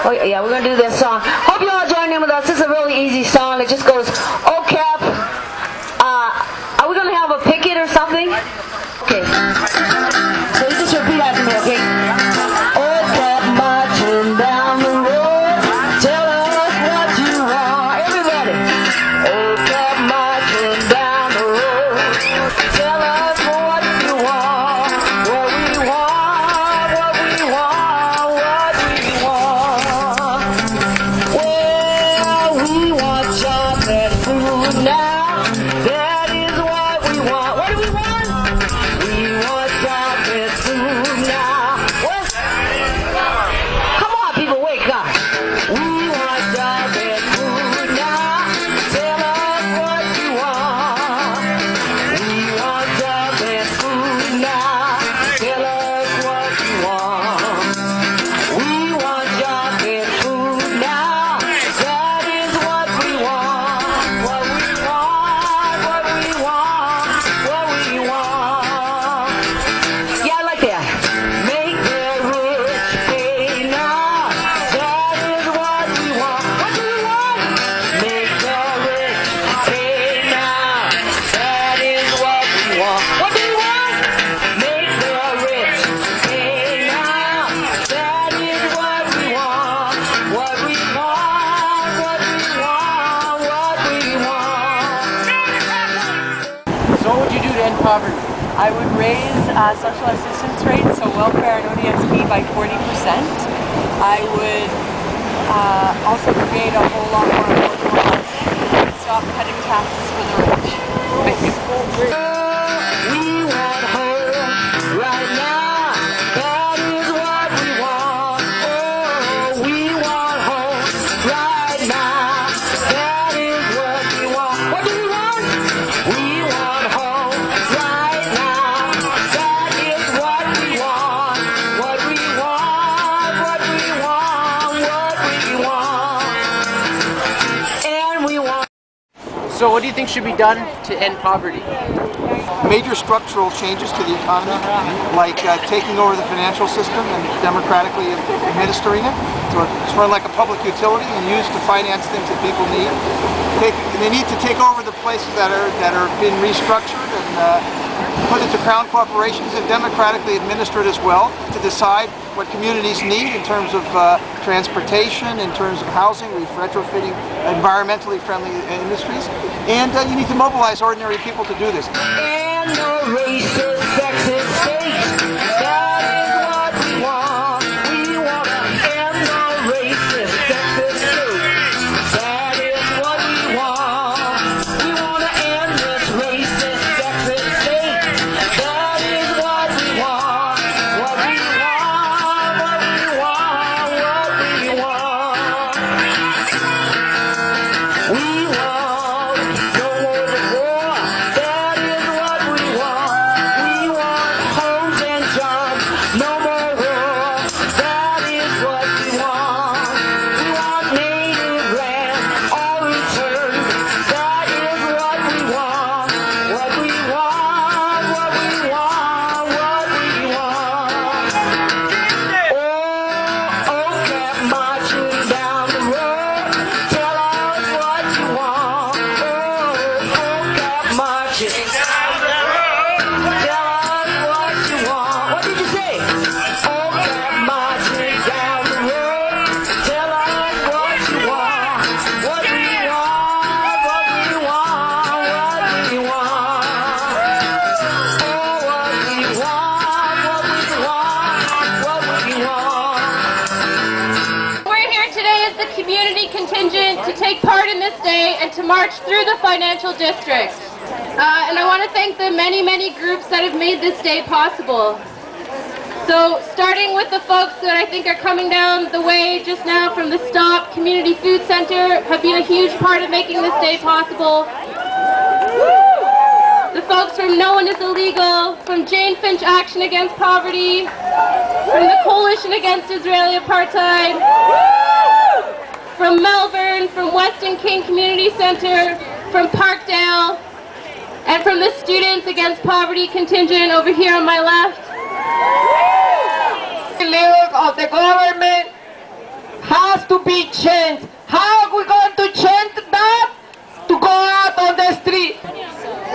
Oh yeah, we're gonna do this song. Hope you all join in with us. This is a really easy song. It just goes OCAP. Are we gonna have a picket or something? Okay. So you just repeat after me, okay? OCAP marching down the road. Tell us what you want. Everybody. OCAP marching down the road. Tell us what you want. What we want. What we want. What we want. Well, we want chocolate food now. That is what we want. What do we want? We want chocolate food now. What? Come on, people, wake up. We want chocolate food now. Tell us what you want. We want chocolate food now. Tell us what you want. We want chocolate food now. That is what we want. What we want. What we want. What we want. Yeah, I like that. Make the rich pay now. That is what we want. What do we want? Make the rich pay now. That is what we want. What do we want? Make the rich pay now. That is what we want. What we want. What we want. What we want. So what would you do to end poverty? I would raise social assistance rates, so welfare and ODSP, by 40%. I would also create a whole lot more affordable housing. Stop cutting taxes for the rich. Thank you. We want home right now. That is what we want. Oh, we want home right now. That is what we want. What do we want? We want home right now. That is what we want. What we want. What we want. What we want. And we want. So what do you think should be done to end poverty? Major structural changes to the economy, like taking over the financial system and democratically administering it. So it's run like a public utility and used to finance things that people need. They need to take over the places that are being restructured and put it to crown corporations and democratically administer it as well to decide what communities need in terms of transportation, in terms of housing, retrofitting environmentally friendly industries. And you need to mobilize ordinary people to do this. And no racist, sexist states. That is what we want. We want to end no racist, sexist states. That is what we want. We want to end this racist, sexist state. That is what we want. What we want. What we want. What we want. We want no more war. That is what we want. We want homes and jobs. No more war. That is what we want. We want native land all returned. That is what we want. What we want. What we want. What we want. Oh, OCAP marching down the road. Tell us what you want. Oh, OCAP marching down the road. Tell us what you want. What did you say? OCAP marching down the road. Tell us what you want. What we want. What we want. What we want. Oh, what we want. What we want. What we want. We're here today as the community contingent to take part in this day and to march through the financial district. And I want to thank the many, many groups that have made this day possible. So starting with the folks that I think are coming down the way just now from the Stop Community Food Center have been a huge part of making this day possible. The folks from No One Is Illegal, from Jane Finch Action Against Poverty, from the Coalition Against Israeli Apartheid, from Melbourne, from Weston King Community Center, from Parkdale, and from the Students Against Poverty contingent over here on my left. Leaders of the government has to be changed. How are we going to change that? To go out on the street.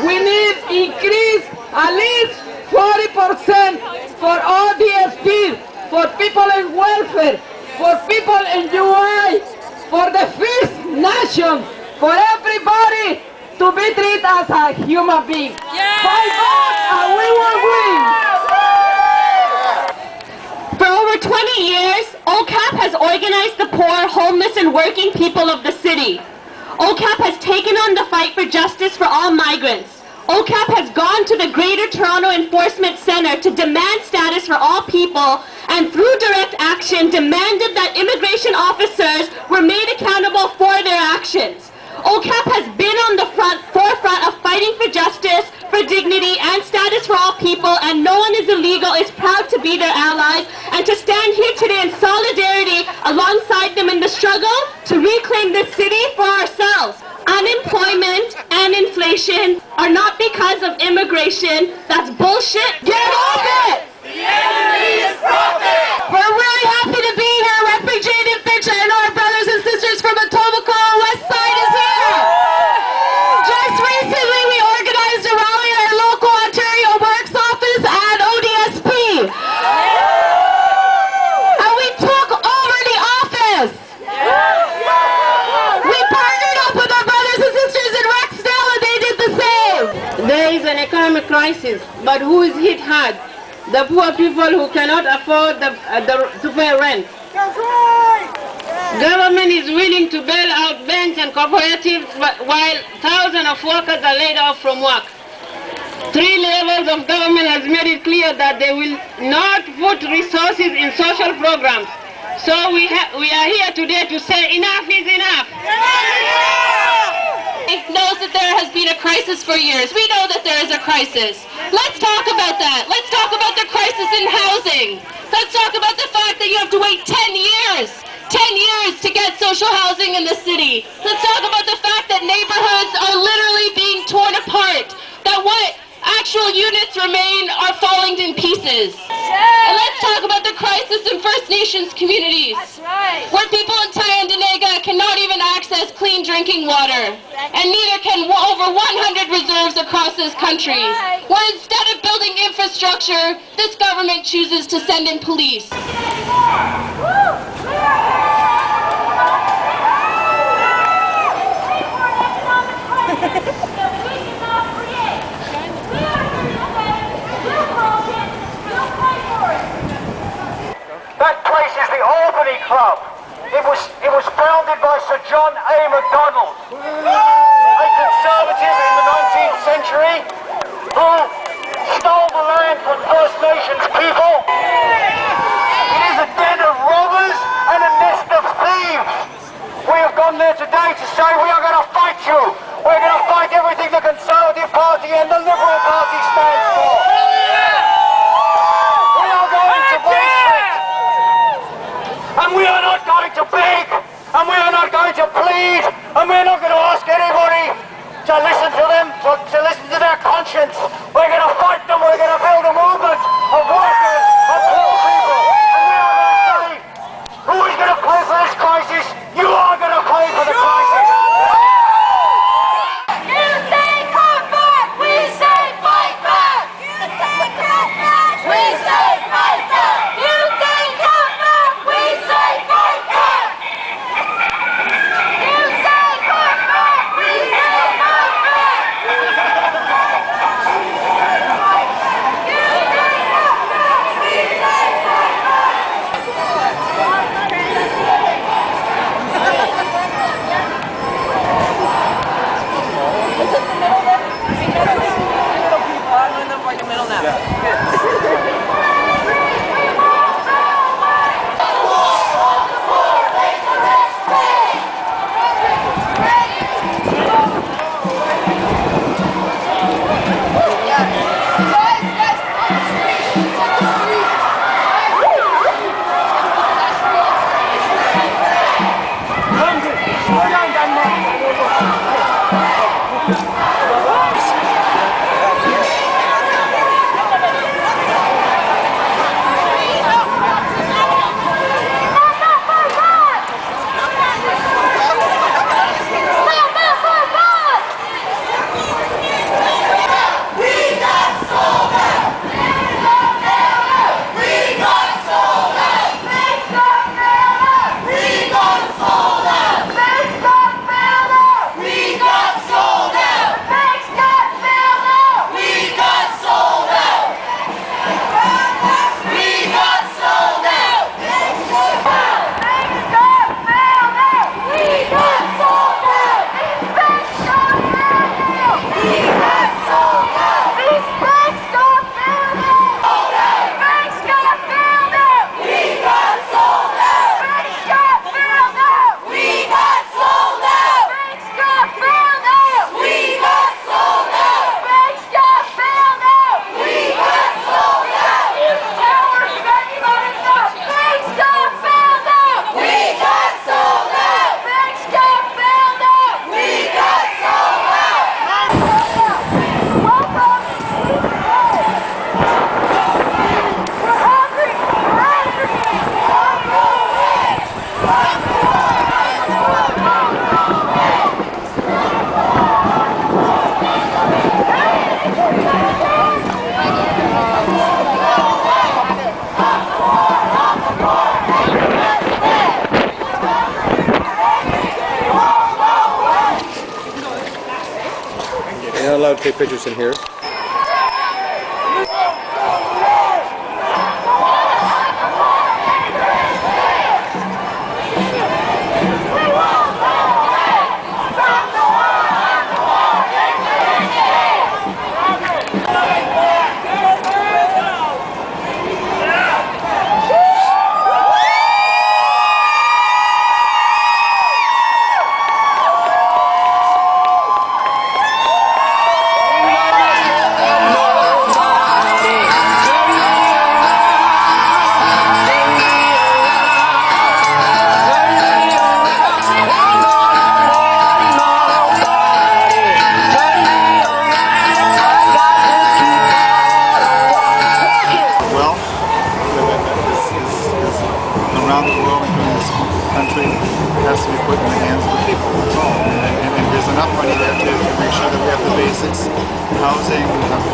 We need increase at least 40% for all DSP, for people in welfare, for people in UI, for the First Nation, for everybody to be treated as a human being. Fight back and we will win. For over 20 years, OCAP has organized the poor, homeless, and working people of the city. OCAP has taken on the fight for justice for all migrants. OCAP has gone to the Greater Toronto Enforcement Centre to demand status for all people, and through direct action demanded that immigration officers were made accountable for their actions. OCAP has been on the forefront of fighting for justice, for dignity, and status for all people, and no one is illegal, is proud to be their allies, and to stand here today in solidarity alongside them in the struggle to reclaim this city for ourselves. Unemployment and inflation are not because of immigration. That's bullshit. Get off it! The enemy is profit! We're really happy to be here representing Finch, and our brothers and sisters from Etobicoke West Side is here. Just recently we organized a rally at our local Ontario Works office at ODSP. And we took over the office. We partnered up with our brothers and sisters in Rexdale, and they did the same. There is an economic crisis, but who is hit hard? The poor people who cannot afford to pay rent. That's right! Government is willing to bail out banks and cooperatives while thousands of workers are laid off from work. 3 levels of government has made it clear that they will not put resources in social programs. So we are here today to say enough is enough. It knows that there has been a crisis for years. We know that there is a crisis. Let's talk about that. Let's talk about the crisis in housing. Let's talk about the fact that you have to wait 10 years. 10 years to get social housing in the city. Let's talk about the fact that neighborhoods are literally being torn apart. That what actual units remain are falling in pieces. And let's talk about the crisis in First Nations communities. That's right. Where people in Tyendinaga cannot even access clean drinking water. And neither can over 100 reserves across this country. Where instead of building infrastructure, this government chooses to send in police. That place is the Albany Club. It was founded by Sir John A. Macdonald, a conservative in the 19th century who stole the land from First Nations people. It is a den of robbers and a nest of thieves. We have gone there today to say we are going to fight you. We're going to fight everything the Conservative Party and the Liberal Party stands for. We are going to base it. And we are not going to beg, and we are not going to plead, and we're not going to ask anybody to listen to them, to listen to their conscience. We're going to fight them, we're going to build a movement of workers, of poor people. And we are going to say, who is going to pay for this crisis? You are going to pay for the crisis. You say come back, we say fight back. You say come back, we say fight back. You say come back, we say fight back. You say come back, we say fight back. allowed to take pictures in here. Around the world, including this country, has to be put in the hands of the people. That's all. And there's enough money there to make sure that we have the basics, housing, we have,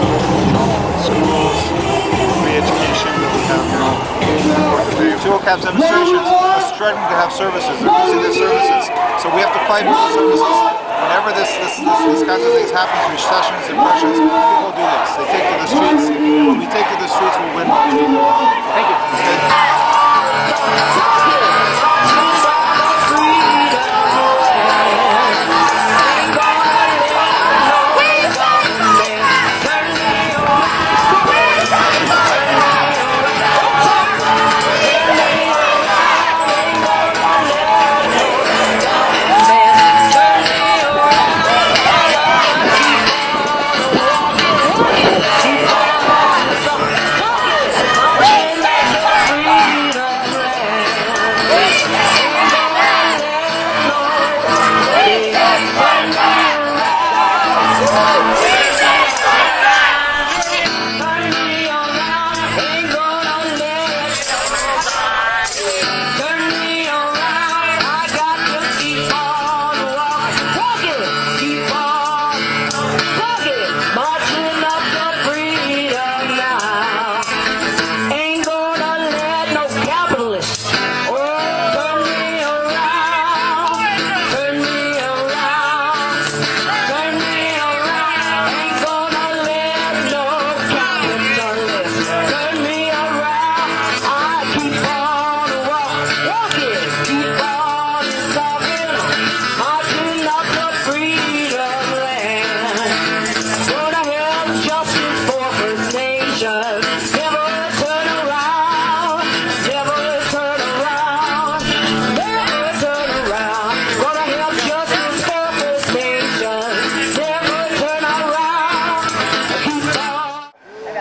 schools, free education, that we have, Two OCAP's demonstrations are struggling to have services. They're losing their services. So we have to fight for the services. Whenever this kinds of things happen, recessions, depressions, people do this. They take to the streets, and when we take to the streets, we win. Thank you.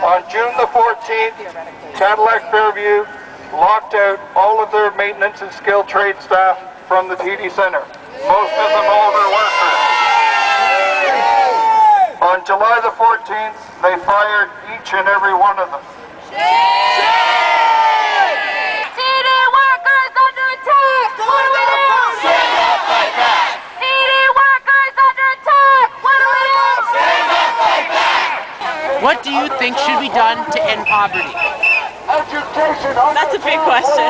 On June the 14th, Cadillac Fairview locked out all of their maintenance and skilled trade staff from the TD Centre. Most of them older workers. On July the 14th, they fired each and every one of them. TD workers under attack! What do we do? Stand up like that! TD workers under attack! What do we do? Stand up like that! What do you think should be done to end poverty? That's a big question.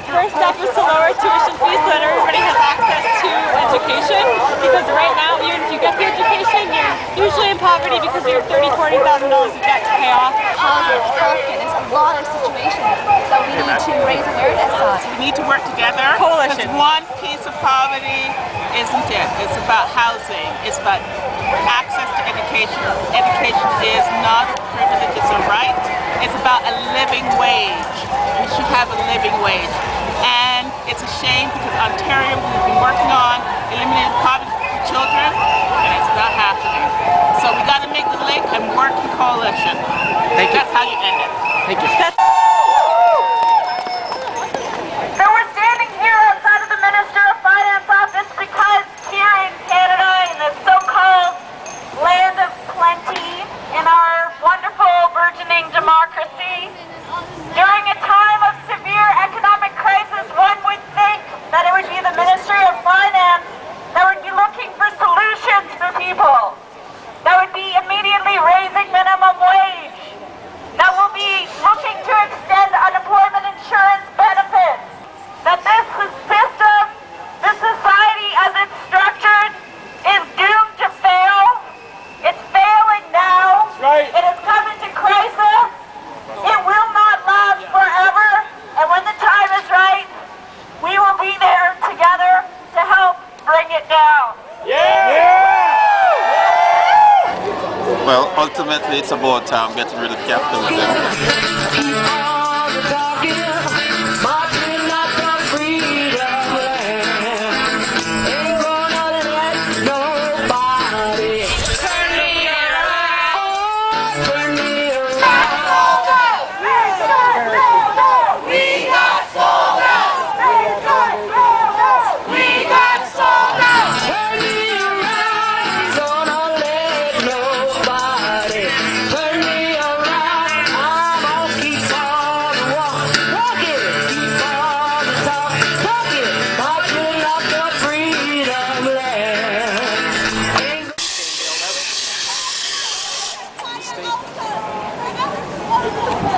First step is to lower tuition fees so that everybody has access to education, because right now, even if you get the education, you're usually in poverty because you have $30,000 to $40,000 of debt to pay off. Housing, healthcare, there's a lot of situations that we need to raise awareness on. We need to work together. Coalition. Because one piece of poverty isn't it. It's about housing. It's about access to education. Education is not a privilege, it's a right. It's about a living wage. We should have a living wage. And it's a shame because Ontario, we've been working on eliminating poverty for children, and it's not happening. So we got to make the link and work in coalition. Thank you. That's how you end it. Thank you. So we're standing here outside of the Minister of Finance office because here in Canada, in the so-called land of plenty, in our wonderful burgeoning democracy, during a time of severe economic crisis, one would think that it would be the Ministry of Finance that would be looking for solutions for people, that would be immediately raising minimum wage, that will be looking to ultimately it's about getting rid of capitalism.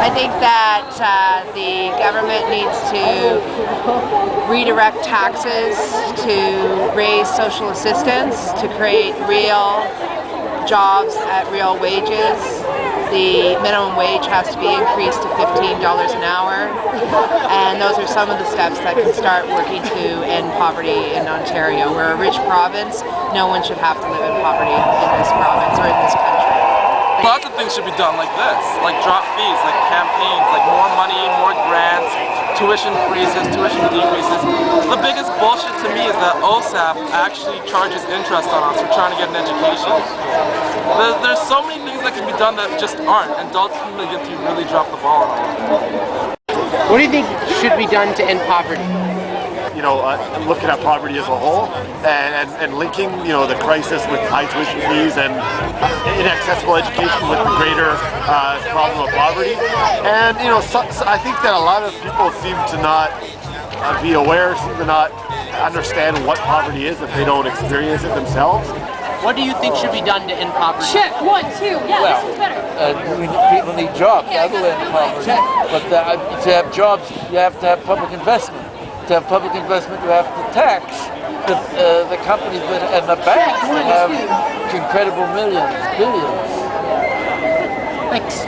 I think that the government needs to redirect taxes to raise social assistance, to create real jobs at real wages. The minimum wage has to be increased to $15 an hour, and those are some of the steps that can start working to end poverty in Ontario. We're a rich province. No one should have to live in poverty in this province or in this country. Lots of things should be done like this, like drop fees, like campaigns, like more money, more grants, tuition freezes, tuition decreases. The biggest bullshit to me is that OCAP actually charges interest on us for trying to get an education. There's so many things that can be done that just aren't, and adults need to really drop the ball on it. What do you think should be done to end poverty? Looking at poverty as a whole and linking, the crisis with high tuition fees and inaccessible education with the greater problem of poverty. And, I think that a lot of people seem to not be aware, seem to not understand what poverty is if they don't experience it themselves. What do you think should be done to end poverty? Check, 1, 2, yeah, this is better. People need jobs, that will end poverty. But to have jobs, you have to have public investment. To have public investment, you have to tax the companies and the banks that have incredible millions, billions. Thanks.